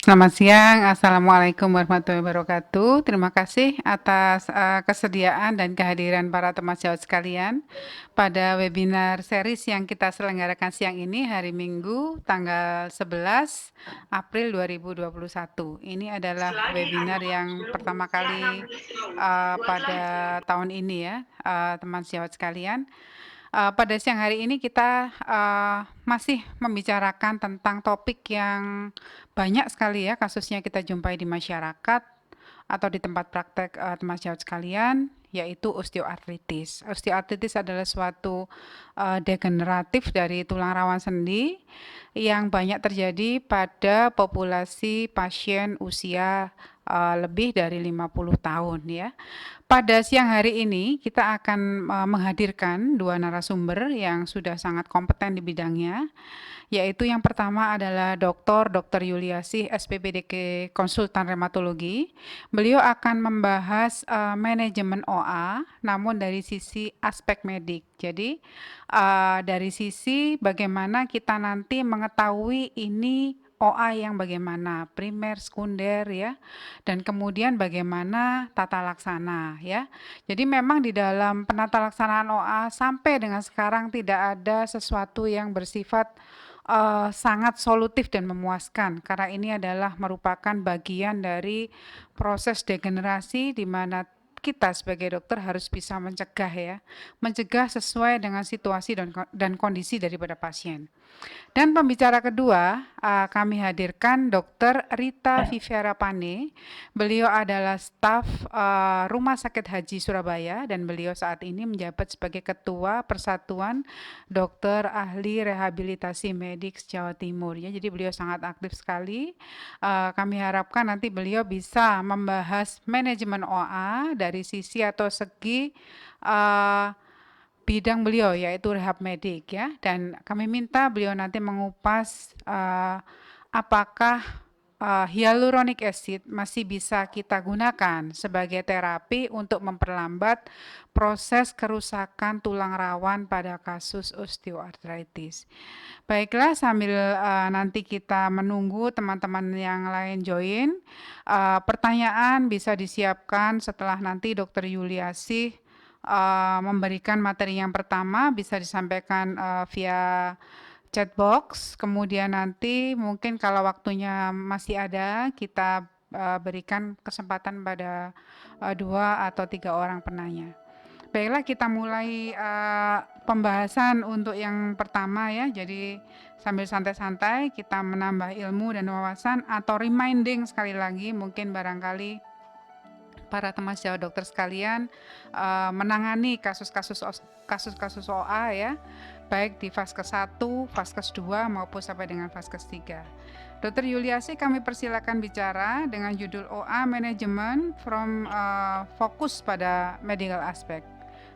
Selamat siang, Assalamualaikum warahmatullahi wabarakatuh. Terima kasih atas kesediaan dan kehadiran para teman sejawat sekalian pada webinar series yang kita selenggarakan siang ini hari Minggu tanggal 11 April 2021. Ini adalah webinar yang pertama kali pada tahun ini ya, teman sejawat sekalian. Pada siang hari ini kita masih membicarakan tentang topik yang banyak sekali ya kasusnya kita jumpai di masyarakat atau di tempat praktek teman sejawat sekalian, yaitu osteoartritis. Osteoartritis adalah suatu degeneratif dari tulang rawan sendi yang banyak terjadi pada populasi pasien usia lebih dari 50 tahun ya. Pada siang hari ini kita akan menghadirkan dua narasumber yang sudah sangat kompeten di bidangnya, yaitu yang pertama adalah Dr. Yuliasih SPPDK Konsultan Reumatologi. Beliau akan membahas manajemen OA, namun dari sisi aspek medik. Jadi dari sisi bagaimana kita nanti mengetahui ini OA yang bagaimana, primer, sekunder ya, dan kemudian bagaimana tata laksana ya. Jadi memang di dalam penata laksanaan OA sampai dengan sekarang tidak ada sesuatu yang bersifat sangat solutif dan memuaskan, karena ini adalah merupakan bagian dari proses degenerasi di mana kita sebagai dokter harus bisa mencegah ya, mencegah sesuai dengan situasi dan kondisi daripada pasien. Dan pembicara kedua, kami hadirkan Dr. Rita Vivera Pane. Beliau adalah staf Rumah Sakit Haji Surabaya dan beliau saat ini menjabat sebagai Ketua Persatuan Dokter Ahli Rehabilitasi Medik Jawa Timur. Ya, jadi beliau sangat aktif sekali. Kami harapkan nanti beliau bisa membahas manajemen OA dari sisi atau segi bidang beliau, yaitu rehab medik ya, dan kami minta beliau nanti mengupas apakah hyaluronic acid masih bisa kita gunakan sebagai terapi untuk memperlambat proses kerusakan tulang rawan pada kasus osteoartritis. Baiklah, sambil nanti kita menunggu teman-teman yang lain join, pertanyaan bisa disiapkan setelah nanti Dr. Yuliasih memberikan materi yang pertama, bisa disampaikan via chat box. Kemudian nanti mungkin kalau waktunya masih ada, kita berikan kesempatan pada 2 atau 3 orang penanya. Baiklah, kita mulai pembahasan untuk yang pertama ya. Jadi sambil santai-santai kita menambah ilmu dan wawasan atau reminding sekali lagi, mungkin barangkali para teman sejawat dokter sekalian menangani kasus-kasus OA ya, baik di Vaskes 1, Vaskes 2 maupun sampai dengan Vaskes 3. Dr. Yuliasih kami persilakan bicara dengan judul OA Management from fokus pada medical aspect.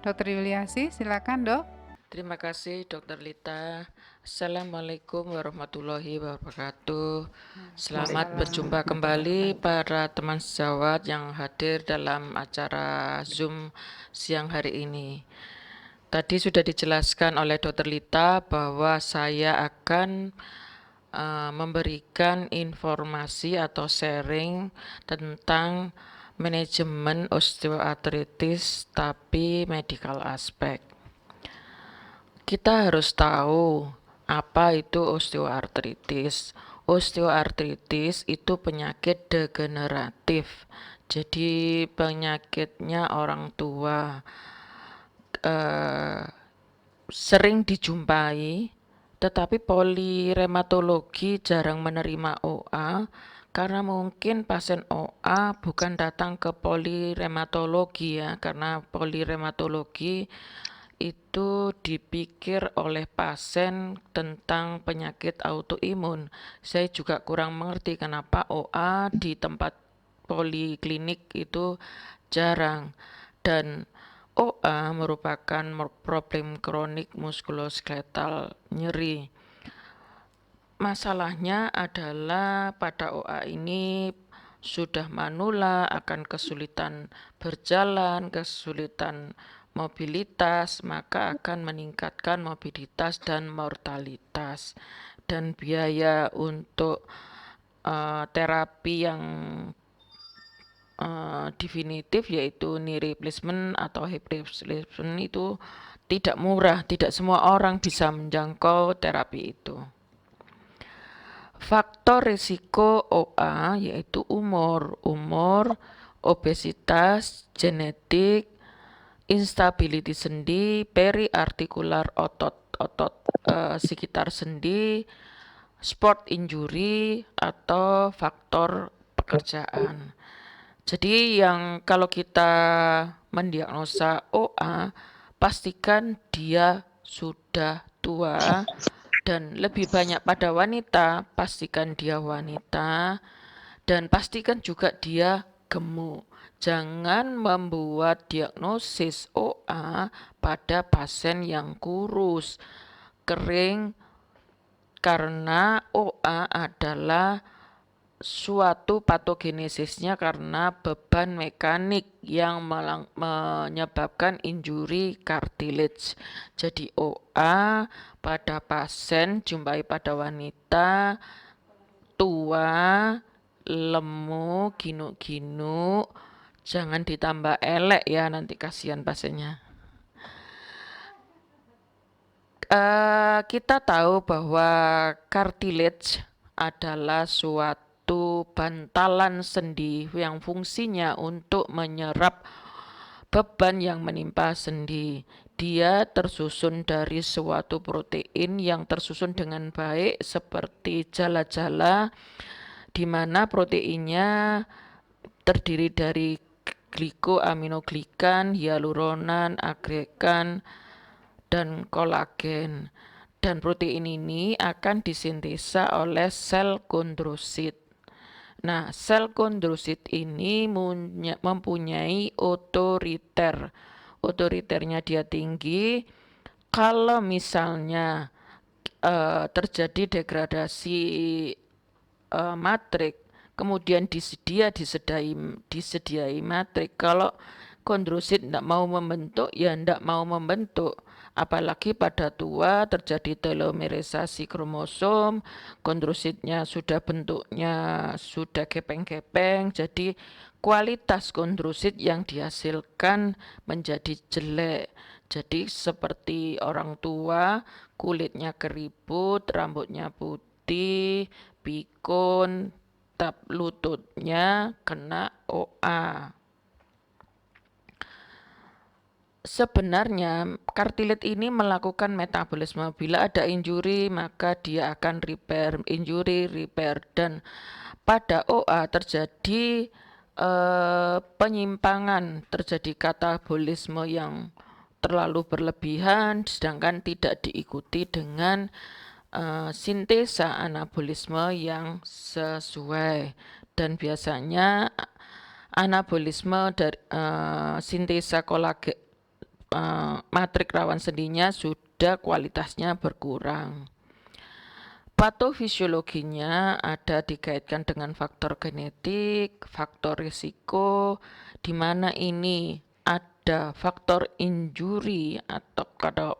Dr. Yuliasih, silakan Dok. Terima kasih Dr. Lita. Assalamualaikum warahmatullahi wabarakatuh. Selamat berjumpa kembali para teman sejawat yang hadir dalam acara Zoom siang hari ini. Tadi sudah dijelaskan oleh Dr. Lita bahwa saya akan memberikan informasi atau sharing tentang manajemen osteoartritis tapi medical aspect. Kita harus tahu apa itu osteoartritis. Osteoartritis itu penyakit degeneratif. Jadi penyakitnya orang tua sering dijumpai, tetapi polirematologi jarang menerima OA karena mungkin pasien OA bukan datang ke polirematologi ya, karena polirematologi itu dipikir oleh pasien tentang penyakit autoimun. Saya juga kurang mengerti kenapa OA di tempat poliklinik itu jarang. Dan OA merupakan problem kronik muskuloskeletal nyeri. Masalahnya adalah pada OA ini sudah manula, akan kesulitan berjalan, kesulitan mobilitas, maka akan meningkatkan mobilitas dan mortalitas. Dan biaya untuk terapi yang definitif yaitu knee replacement atau hip replacement itu tidak murah, tidak semua orang bisa menjangkau terapi itu. Faktor risiko OA yaitu umur, obesitas, genetik, instability sendi, periartikular otot sekitar sendi, sport injury, atau faktor pekerjaan. Jadi yang kalau kita mendiagnosa OA, pastikan dia sudah tua dan lebih banyak pada wanita, pastikan dia wanita dan pastikan juga dia gemuk. Jangan membuat diagnosis OA pada pasien yang kurus, kering, karena OA adalah suatu patogenesisnya karena beban mekanik yang menyebabkan injury cartilage. Jadi OA pada pasien jumpai pada wanita tua, lemu, ginuk-ginuk, jangan ditambah elek ya, nanti kasihan pasiennya. Kita tahu bahwa cartilage adalah suatu bantalan sendi yang fungsinya untuk menyerap beban yang menimpa sendi. Dia tersusun dari suatu protein yang tersusun dengan baik seperti jala-jala, di mana proteinnya terdiri dari glikoaminoglikan, hyaluronan, agregan, dan kolagen. Dan protein ini akan disintesa oleh sel kondrosit. Nah, sel kondrosit ini mempunyai otoriter. Otoriternya dia tinggi. Kalau misalnya terjadi degradasi matrik, kemudian disediai matrik. Kalau kondrosit tidak mau membentuk, ya tidak mau membentuk. Apalagi pada tua terjadi telomerisasi kromosom, kondrositnya sudah bentuknya sudah gepeng-gepeng, jadi kualitas kondrosit yang dihasilkan menjadi jelek. Jadi seperti orang tua, kulitnya keriput, rambutnya putih, pikun, lututnya kena OA. Sebenarnya cartilage ini melakukan metabolisme. Bila ada injury, maka dia akan repair, injury, repair. Dan pada OA terjadi penyimpangan, terjadi katabolisme yang terlalu berlebihan, sedangkan tidak diikuti dengan sintesa anabolisme yang sesuai. Dan biasanya anabolisme dari sintesa kolagen matrik rawan sendinya sudah kualitasnya berkurang. Patofisiologinya ada dikaitkan dengan faktor genetik, faktor risiko, di mana ini ada faktor injury atau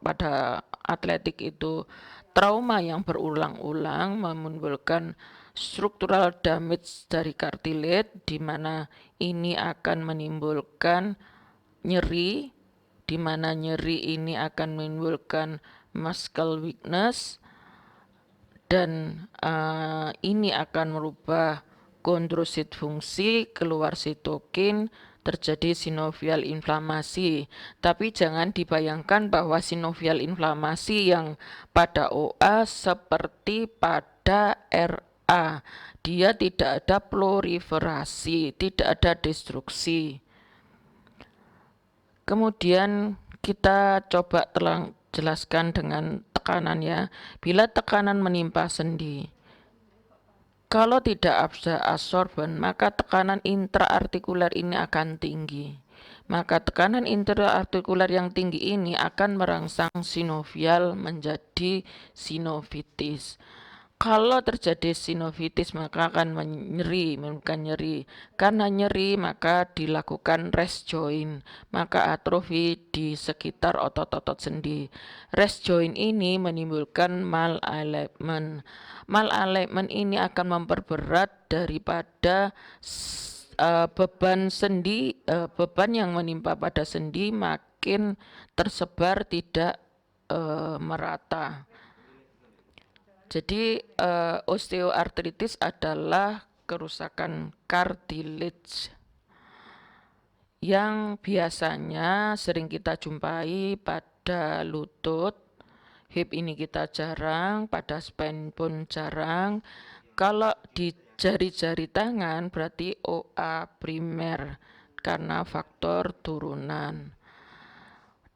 pada atletik itu trauma yang berulang-ulang menimbulkan structural damage dari cartilage, di mana ini akan menimbulkan nyeri, di mana nyeri ini akan menimbulkan muscle weakness, dan ini akan merubah kondrosit fungsi, keluar sitokin, terjadi sinovial inflamasi. Tapi jangan dibayangkan bahwa sinovial inflamasi yang pada OA seperti pada RA. Dia tidak ada proliferasi, tidak ada destruksi. Kemudian kita coba jelaskan dengan tekanan ya. Bila tekanan menimpa sendi, Kalau tidak ada absorben, maka tekanan intraartikuler ini akan tinggi. Maka tekanan intraartikuler yang tinggi ini akan merangsang sinovial menjadi sinovitis. Kalau terjadi sinovitis maka akan menimbulkan nyeri. Karena nyeri maka dilakukan rest joint, maka atrofi di sekitar otot-otot sendi. Rest joint ini menimbulkan malalignment. Malalignment ini akan memperberat daripada beban sendi, beban yang menimpa pada sendi makin tersebar, tidak merata. Jadi osteoartritis adalah kerusakan kartilage yang biasanya sering kita jumpai pada lutut. Hip ini kita jarang, pada spine pun jarang. Kalau di jari-jari tangan berarti OA primer karena faktor turunan.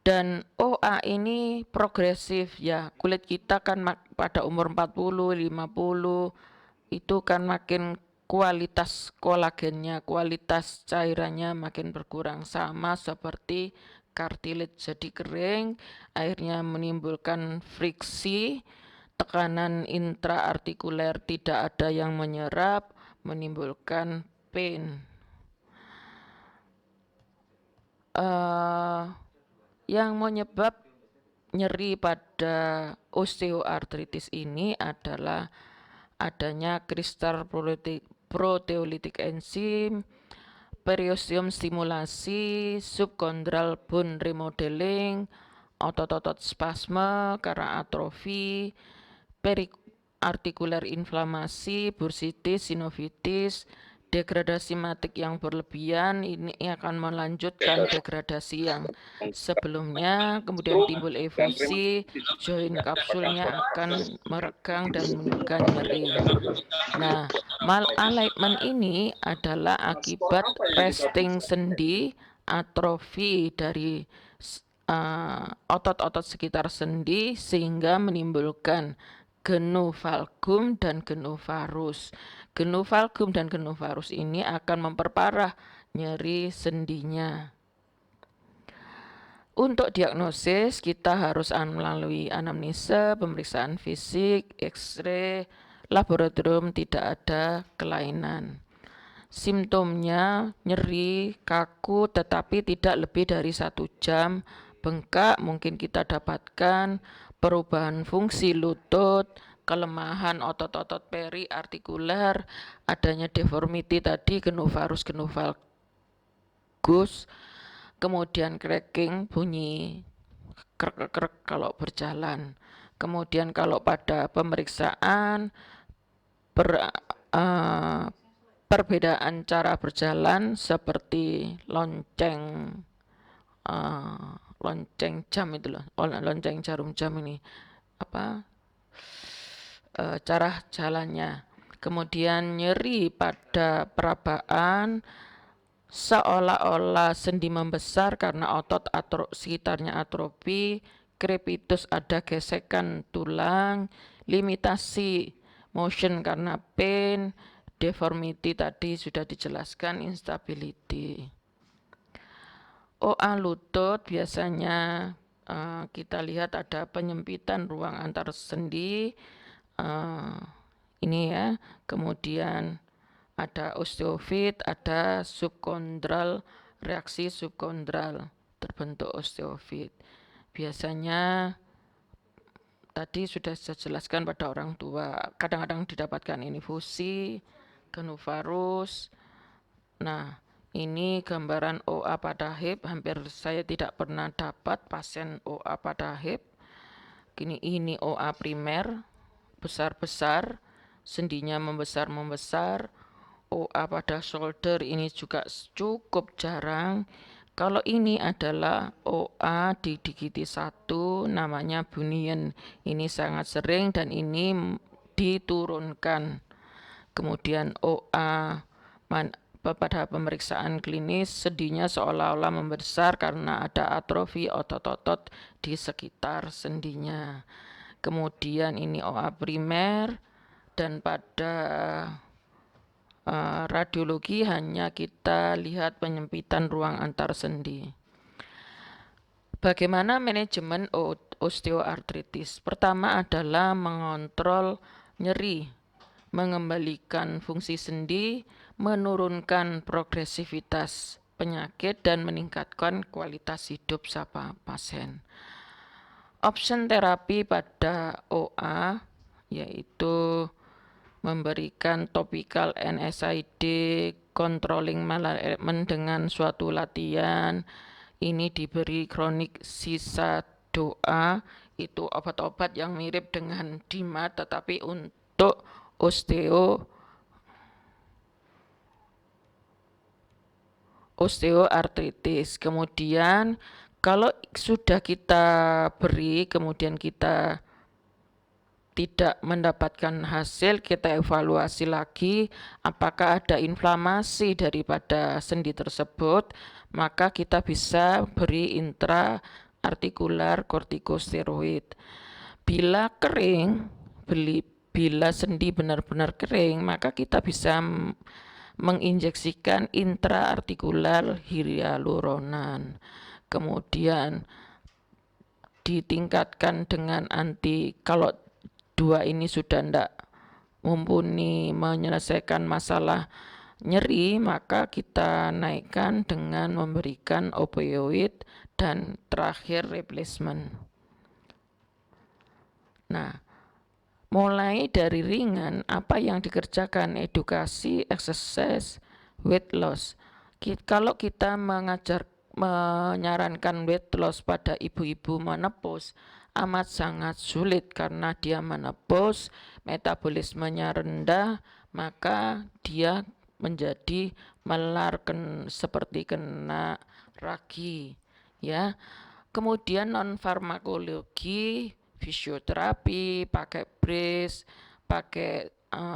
Dan OA ini progresif ya, kulit kita kan pada umur 40, 50 itu kan makin kualitas kolagennya, kualitas cairannya makin berkurang, sama seperti kartilage jadi kering, akhirnya menimbulkan friksi, tekanan intraartikuler tidak ada yang menyerap, menimbulkan pain. Yang menyebab nyeri pada osteoartritis ini adalah adanya kristal proteolytic enzim, periosteum stimulasi, subchondral bone remodeling, otot-otot spasme karena atrofi, periartikuler inflamasi, bursitis, sinovitis, degradasi matik yang berlebihan ini akan melanjutkan degradasi yang sebelumnya, kemudian timbul efusi, joint kapsulnya akan meregang dan menimbulkan nyeri. Nah, malalignment ini adalah akibat resting sendi, atrofi dari otot-otot sekitar sendi sehingga menimbulkan genu valgum dan genu varus. Genu valgum dan genu varus ini akan memperparah nyeri sendinya. Untuk diagnosis kita harus melalui anamnesa, pemeriksaan fisik, X-ray, laboratorium, tidak ada kelainan. Simptomnya nyeri, kaku tetapi tidak lebih dari 1 jam, bengkak mungkin kita dapatkan, perubahan fungsi lutut, kelemahan otot-otot periartikuler, adanya deformity tadi, genu varus, genu valgus, kemudian cracking, bunyi krek-krek kalau berjalan. Kemudian kalau pada pemeriksaan perbedaan cara berjalan seperti lonceng jam itu loh, lonceng jarum jam ini cara jalannya. Kemudian nyeri pada perabaan seolah-olah sendi membesar karena otot sekitarnya atrofi, crepitus ada gesekan tulang, limitasi motion karena pain, deformity tadi sudah dijelaskan, instability. OA lutut biasanya kita lihat ada penyempitan ruang antar sendi, ini ya, kemudian ada osteofit, ada subchondral, reaksi subchondral, terbentuk osteofit. Biasanya tadi sudah saya jelaskan pada orang tua, kadang-kadang didapatkan infusi, genu varus. Nah, ini gambaran OA pada hip, hampir saya tidak pernah dapat pasien OA pada hip. Ini OA primer, besar-besar, sendinya membesar-membesar. OA pada shoulder ini juga cukup jarang. Kalau ini adalah OA di digiti 1, namanya bunion. Ini sangat sering dan ini diturunkan. Kemudian OA pada pemeriksaan klinis sendinya seolah-olah membesar karena ada atrofi otot-otot di sekitar sendinya. Kemudian ini OA primer, dan pada Radiologi hanya kita lihat penyempitan ruang antar sendi. Bagaimana manajemen osteoartritis? Pertama adalah mengontrol nyeri, mengembalikan fungsi sendi, menurunkan progresivitas penyakit, dan meningkatkan kualitas hidup sapa pasien. Option terapi pada OA yaitu memberikan topikal NSAID, controlling malalignment dengan suatu latihan. Ini diberi kronik sisa doa, itu obat-obat yang mirip dengan DIMAT tetapi untuk osteoartritis. Kemudian kalau sudah kita beri, kemudian kita tidak mendapatkan hasil, kita evaluasi lagi apakah ada inflamasi daripada sendi tersebut, maka kita bisa beri intraartikular kortikosteroid. Bila kering, bila sendi benar-benar kering, maka kita bisa menginjeksikan intraartikular hyaluronan. Kemudian ditingkatkan dengan kalau dua ini sudah tidak mumpuni menyelesaikan masalah nyeri, maka kita naikkan dengan memberikan opioid dan terakhir replacement. Nah, mulai dari ringan, apa yang dikerjakan? Edukasi, exercise, weight loss. Kalau kita menyarankan weight loss pada ibu-ibu menopause, amat sangat sulit karena dia menopause, metabolismenya rendah, maka dia menjadi melar seperti kena ragi, ya. Kemudian non farmakologi, fisioterapi, pakai brace, pakai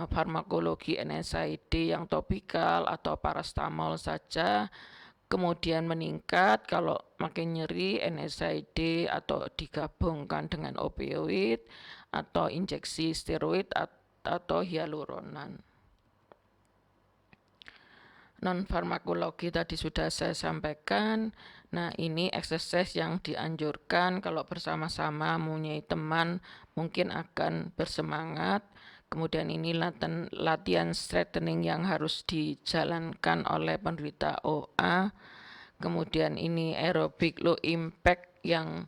farmakologi NSAID yang topikal atau parastamol saja. Kemudian meningkat kalau makin nyeri, NSAID atau digabungkan dengan opioid atau injeksi steroid atau hyaluronan. Non farmakologi tadi sudah saya sampaikan. Nah, ini exercise yang dianjurkan kalau bersama-sama mempunyai teman mungkin akan bersemangat. Kemudian ini latihan strengthening yang harus dijalankan oleh penderita OA. Kemudian ini aerobic low impact yang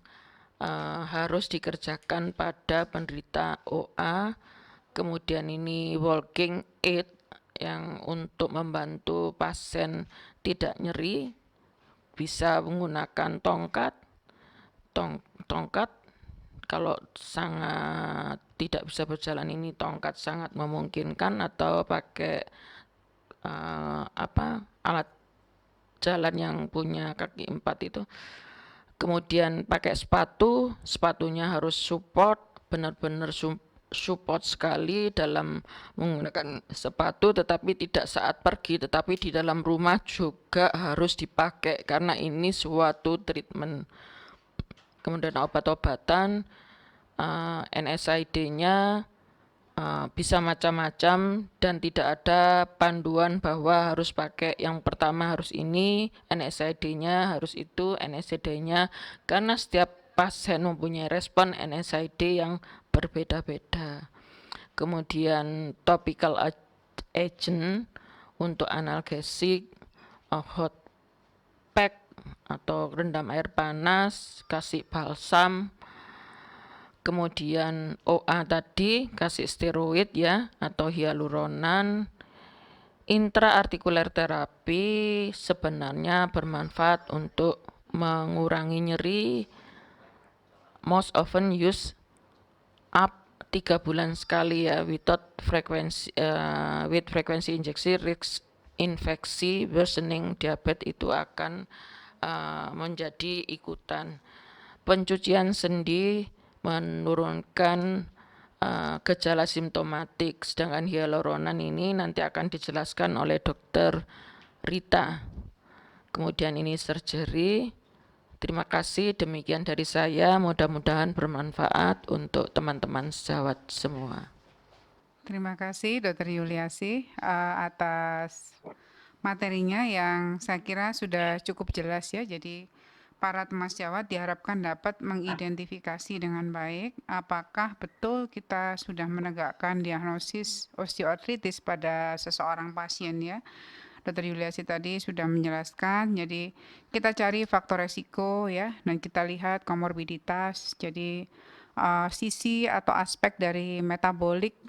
harus dikerjakan pada penderita OA. Kemudian ini walking aid yang untuk membantu pasien tidak nyeri, bisa menggunakan tongkat kalau sangat tidak bisa berjalan, ini tongkat sangat memungkinkan, atau pakai alat jalan yang punya kaki 4 itu. Kemudian pakai sepatunya harus support, benar-benar support sekali dalam menggunakan sepatu, tetapi tidak saat pergi, tetapi di dalam rumah juga harus dipakai karena ini suatu treatment. Kemudian obat-obatan, NSAID-nya bisa macam-macam dan tidak ada panduan bahwa harus pakai yang pertama harus ini, NSAID-nya harus itu, NSAID-nya, karena setiap pasien mempunyai respon NSAID yang berbeda-beda. Kemudian topical agent untuk analgesik, hot pack atau rendam air panas, kasih balsam. Kemudian OA tadi kasih steroid ya atau hyaluronan. Intraartikuler terapi sebenarnya bermanfaat untuk mengurangi nyeri. Most often use up 3 bulan sekali ya, with frequency injeksi, risk infeksi, worsening diabetes itu akan menjadi ikutan. Pencucian sendi menurunkan gejala simptomatik, sedangkan hyaluronan ini nanti akan dijelaskan oleh Dr. Rita. Kemudian ini surgery. Terima kasih, demikian dari saya, mudah-mudahan bermanfaat untuk teman-teman sejawat semua. Terima kasih Dr. Yuliasi atas materinya yang saya kira sudah cukup jelas ya. Jadi para temas jawat diharapkan dapat mengidentifikasi dengan baik apakah betul kita sudah menegakkan diagnosis osteoartritis pada seseorang pasien ya. Dr. Yuliasi tadi sudah menjelaskan, jadi kita cari faktor resiko ya, dan kita lihat komorbiditas, jadi sisi atau aspek dari metabolik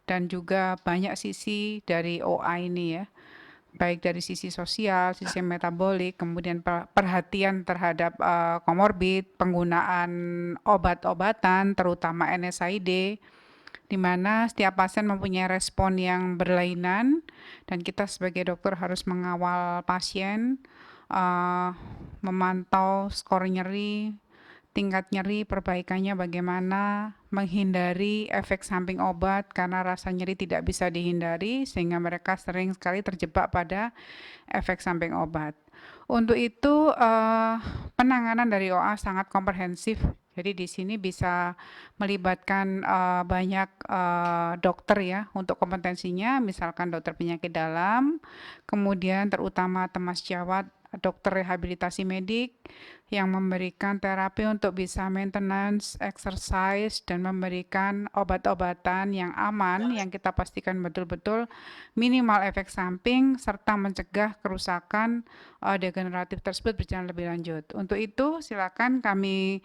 dan juga banyak sisi dari OA ini ya, baik dari sisi sosial, sisi metabolik, kemudian perhatian terhadap komorbid, penggunaan obat-obatan, terutama NSAID, di mana setiap pasien mempunyai respon yang berlainan dan kita sebagai dokter harus mengawal pasien, memantau skor nyeri, tingkat nyeri, perbaikannya bagaimana, menghindari efek samping obat karena rasa nyeri tidak bisa dihindari sehingga mereka sering sekali terjebak pada efek samping obat. Untuk itu penanganan dari OA sangat komprehensif. Jadi di sini bisa melibatkan banyak dokter ya untuk kompetensinya, misalkan dokter penyakit dalam, kemudian terutama temas jawat, dokter rehabilitasi medik yang memberikan terapi untuk bisa maintenance, exercise, dan memberikan obat-obatan yang aman yang kita pastikan betul-betul minimal efek samping serta mencegah kerusakan degeneratif tersebut berjalan lebih lanjut. Untuk itu silakan kami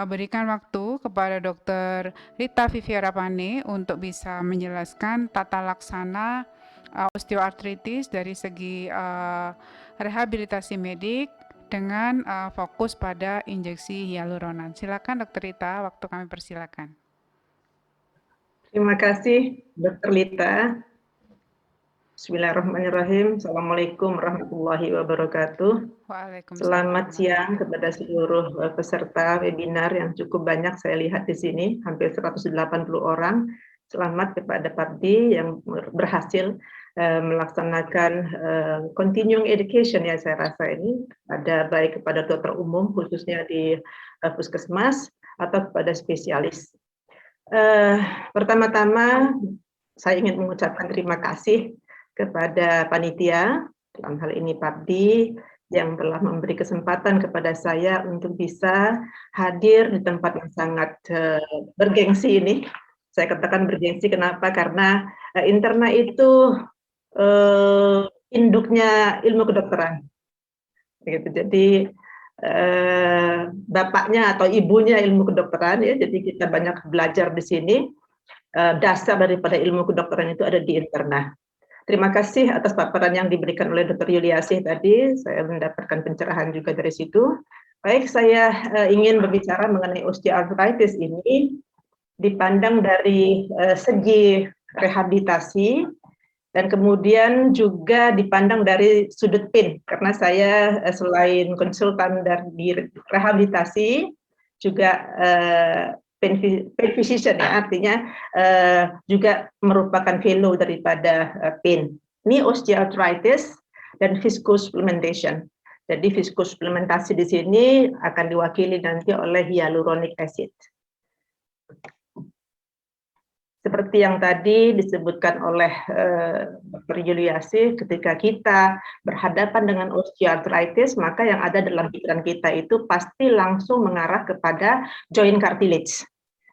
berikan waktu kepada Dr. Rita Viviera Pane untuk bisa menjelaskan tata laksana osteoartritis dari segi rehabilitasi medik dengan fokus pada injeksi hyaluronan. Silakan Dr. Rita, waktu kami persilakan. Terima kasih Dr. Lita. Bismillahirrahmanirrahim. Assalamualaikum warahmatullahi wabarakatuh. Waalaikumsalam. Selamat siang kepada seluruh peserta webinar yang cukup banyak saya lihat di sini, hampir 180 orang. Selamat kepada Pabdi yang berhasil melaksanakan continuing education ya saya rasa ini ada baik kepada dokter umum khususnya di puskesmas atau kepada spesialis. Pertama-tama saya ingin mengucapkan terima kasih kepada panitia, dalam hal ini Pabdi, yang telah memberi kesempatan kepada saya untuk bisa hadir di tempat yang sangat bergengsi ini. Saya katakan bergengsi kenapa? Karena Interna itu induknya ilmu kedokteran. Gitu. Jadi bapaknya atau ibunya ilmu kedokteran ya. Jadi kita banyak belajar di sini. Dasar daripada ilmu kedokteran itu ada di Interna. Terima kasih atas paparan yang diberikan oleh Dr. Yuliasi tadi. Saya mendapatkan pencerahan juga dari situ. Baik, saya ingin berbicara mengenai osteoartritis ini dipandang dari segi rehabilitasi dan kemudian juga dipandang dari sudut pain karena saya selain konsultan dari rehabilitasi juga pain physician ya, artinya juga merupakan fellow daripada pain. Ini osteoarthritis dan viscous supplementation. Jadi viscous supplementasi di sini akan diwakili nanti oleh hyaluronic acid. Seperti yang tadi disebutkan oleh Dr. Yuliasi, ketika kita berhadapan dengan osteoarthritis, maka yang ada dalam pikiran kita itu pasti langsung mengarah kepada joint cartilage.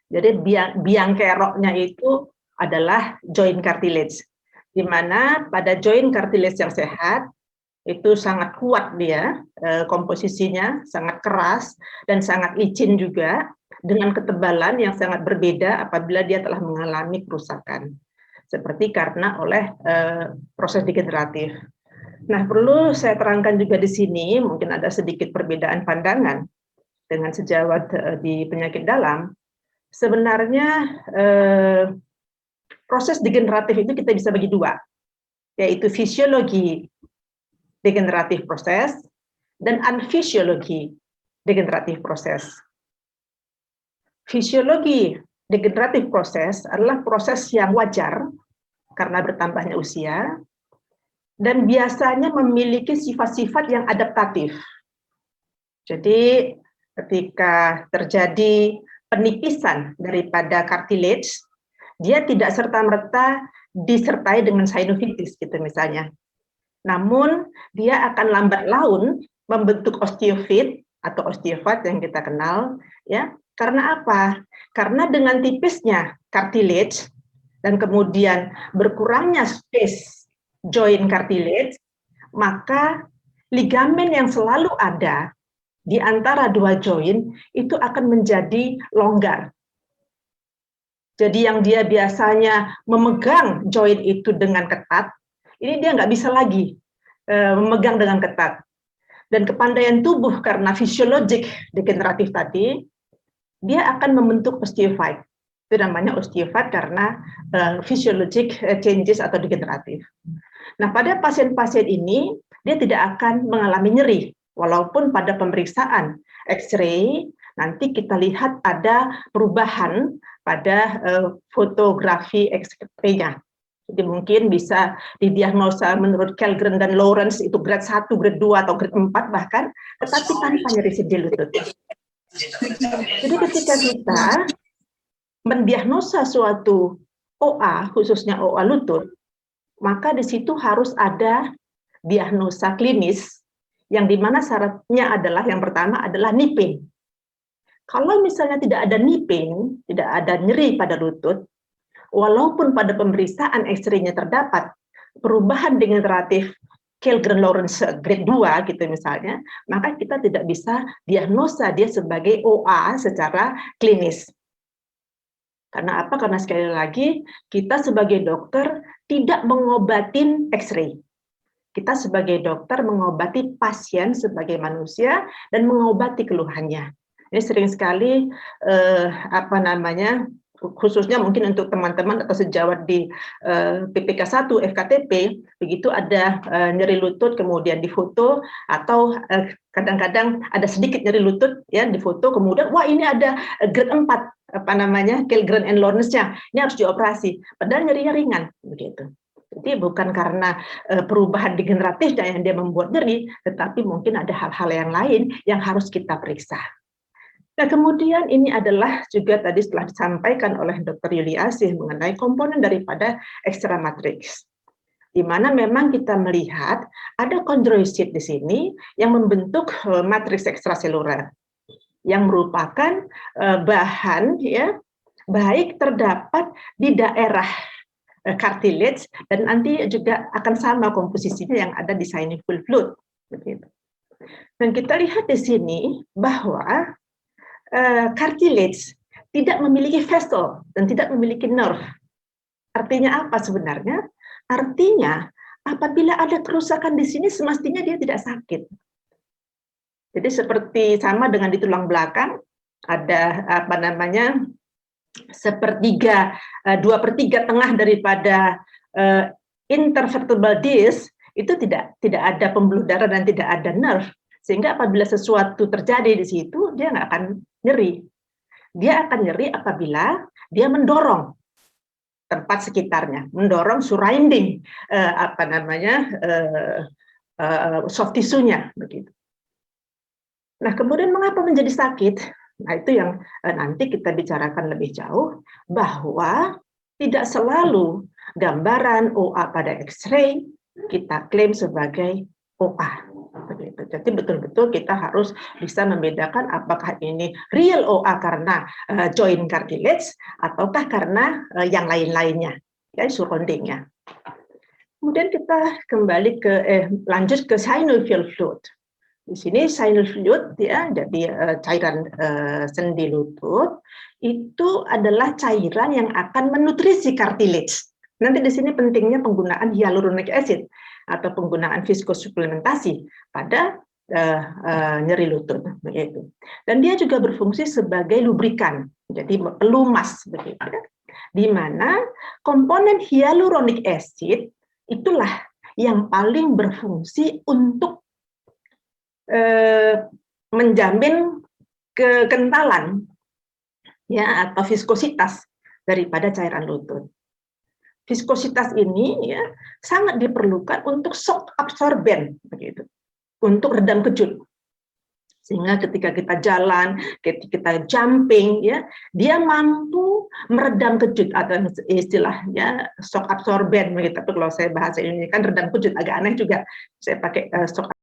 Jadi biang keroknya itu adalah joint cartilage, di mana pada joint cartilage yang sehat itu sangat kuat dia, komposisinya sangat keras dan sangat licin juga, dengan ketebalan yang sangat berbeda apabila dia telah mengalami kerusakan, seperti karena oleh proses degeneratif. Nah, perlu saya terangkan juga di sini, mungkin ada sedikit perbedaan pandangan dengan sejawat di penyakit dalam. Sebenarnya proses degeneratif itu kita bisa bagi dua, yaitu fisiologi degeneratif proses dan unfisiologi degeneratif proses. Fisiologi degeneratif proses adalah proses yang wajar karena bertambahnya usia dan biasanya memiliki sifat-sifat yang adaptatif. Jadi ketika terjadi penipisan daripada cartilage Dia tidak serta-merta disertai dengan sinusitis gitu misalnya. Namun dia akan lambat laun membentuk osteofit atau osteovat yang kita kenal, ya. Karena apa? Karena dengan tipisnya cartilage dan kemudian berkurangnya space joint cartilage, maka ligamen yang selalu ada di antara dua joint itu akan menjadi longgar. Jadi yang dia biasanya memegang joint itu dengan ketat, ini dia nggak bisa lagi memegang dengan ketat. Dan kepandaian tubuh karena fisiologik degeneratif tadi, dia akan membentuk osteophyte. Itu namanya osteophyte karena physiologic changes atau degeneratif. Nah, pada pasien-pasien ini, dia tidak akan mengalami nyeri, walaupun pada pemeriksaan X-ray, nanti kita lihat ada perubahan pada fotografi X-ray-nya. Jadi mungkin bisa didiagnosa menurut Kellgren dan Lawrence itu grade 1, grade 2, atau grade 4 bahkan, tetapi tanpa nyeri sendi lutut. Jadi ketika kita mendiagnosa suatu OA, khususnya OA lutut, maka di situ harus ada diagnosa klinis yang dimana syaratnya adalah yang pertama adalah knee pain. Kalau misalnya tidak ada knee pain, tidak ada nyeri pada lutut, walaupun pada pemeriksaan X-ray-nya terdapat perubahan degeneratif Kellgren-Lawrence grade 2 gitu misalnya, maka kita tidak bisa diagnosa dia sebagai OA secara klinis. Karena apa? Karena sekali lagi kita sebagai dokter tidak mengobatin X-ray. Kita sebagai dokter mengobati pasien sebagai manusia dan mengobati keluhannya. Ini sering sekali khususnya mungkin untuk teman-teman atau sejawat di PPK 1 FKTP, begitu ada nyeri lutut kemudian difoto atau kadang-kadang ada sedikit nyeri lutut ya difoto kemudian wah ini ada grade 4 Kellgren and Lawrence-nya, ini harus dioperasi, padahal nyerinya ringan begitu. Jadi bukan karena perubahan degeneratif yang dia membuat nyeri, tetapi mungkin ada hal-hal yang lain yang harus kita periksa. Nah, kemudian ini adalah juga tadi setelah disampaikan oleh Dr. Yuliasih mengenai komponen daripada extra matrix, di mana memang kita melihat ada chondroisit di sini yang membentuk matriks ekstraseluler yang merupakan bahan ya baik terdapat di daerah cartilage dan nanti juga akan sama komposisinya yang ada di synovial fluid begitu. Dan kita lihat di sini bahwa cartilage tidak memiliki vessel dan tidak memiliki nerve. Artinya apa sebenarnya? Artinya apabila ada kerusakan di sini semestinya dia tidak sakit. Jadi seperti sama dengan di tulang belakang ada sepertiga, 2/3 tengah daripada intervertebral disc itu tidak ada pembuluh darah dan tidak ada nerve, sehingga apabila sesuatu terjadi di situ dia nggak akan nyeri. Dia akan nyeri apabila dia mendorong tempat sekitarnya, mendorong surrounding soft tissue-nya begitu. Nah, kemudian mengapa menjadi sakit? Nah, itu yang nanti kita bicarakan lebih jauh, bahwa tidak selalu gambaran OA pada X-ray kita klaim sebagai OA. Begitu. Jadi betul-betul kita harus bisa membedakan apakah ini real OA karena joint cartilage ataukah karena yang lain-lainnya, ya, surroundingnya. Kemudian kita kembali lanjut ke synovial fluid. Di sini synovial fluid ya, jadi cairan sendi lutut itu adalah cairan yang akan menutrisi cartilage. Nanti di sini pentingnya penggunaan hyaluronic acid atau penggunaan viskosuplementasi pada nyeri lutut begitu. Dan dia juga berfungsi sebagai lubrikan, jadi pelumas begitu. Di mana komponen hyaluronic acid itulah yang paling berfungsi untuk menjamin kekentalan ya atau viskositas daripada cairan lutut. Viskositas ini ya sangat diperlukan untuk shock absorben begitu, untuk redam kejut. Sehingga ketika kita jalan, ketika kita jumping, ya, dia mampu meredam kejut atau istilahnya shock absorben begitu. Tapi kalau saya bahasa ini kan redam kejut agak aneh juga. Saya pakai shock